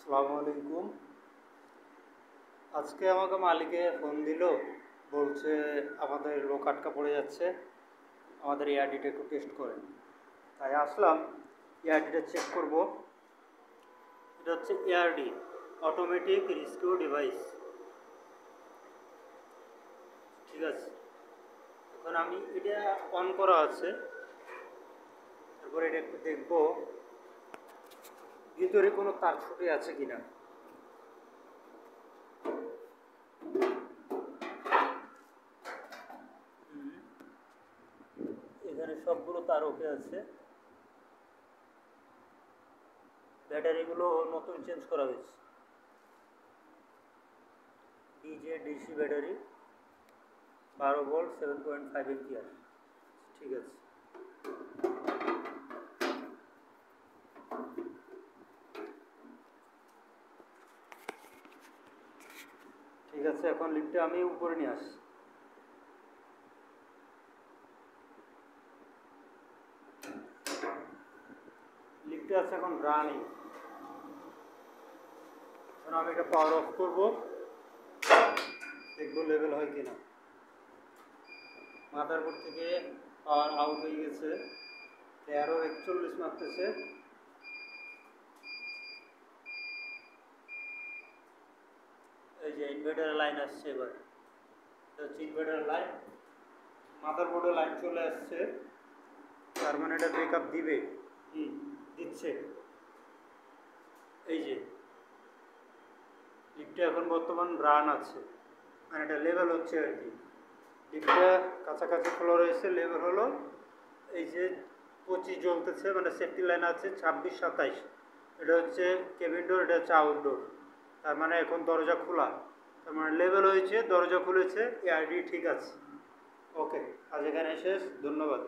আসসালামু আলাইকুম। আজকে আমাকে মালিকে ফোন দিল, বলছে আমাদের লোক আটকা পড়ে যাচ্ছে, আমাদের এআরডিটা একটু টেস্ট করেন। তাই আসলাম এআরডিটা চেক করব। এটা হচ্ছে এআরডি, অটোমেটিক রেস্কিউ ডিভাইস। ঠিক আছে, এখন আমি এটা অন করা আছে, তারপরে এটা একটু দেখবো ভিতরে কোনো তার ছুটে আছে কিনা। এখানে সবগুলো তার ওকে আছে, ব্যাটারিগুলো নতুন চেঞ্জ করা হয়েছে, DJ DC battery, 12 volt, 7.5 ampere. ঠিক আছে, ঠিক আছে, এখন লিফটে আমি উপরে নিয়ে আসি। লিফটে আছে এখন রানিং। এখন আমি এটা পাওয়ার অফ করবো, দেখবো লেভেল হয় কিনা। মাদারবোর্ড থেকে পাওয়ার আউট হয়ে গেছে, 1341 মারতেছে। এই যে ইনভার্টারের লাইন আসছে, এবার এটা হচ্ছে ইনভার্টারের লাইন, মাদারবোর্ডের লাইন চলে আসছে, তার মানে এটা ব্রেকআপ দিবে, দিচ্ছে। এই যে লিফটটা এখন বর্তমান রান আছে, মানে এটা লেভেল হচ্ছে আর কি। লিফটটা কাছাকাছি ফ্লোর রয়েছে, লেভেল হলো এই যে 25 জ্বলতেছে, মানে সেফটি লাইন আছে 26, 27। এটা হচ্ছে কেবিন ডোর, এটা হচ্ছে আউটডোর, তার মানে এখন দরজা খোলা, তার মানে লেভেল হয়েছে, দরজা খুলেছে, এআরডি ঠিক আছে। ওকে, আজ এখানে শেষ, ধন্যবাদ।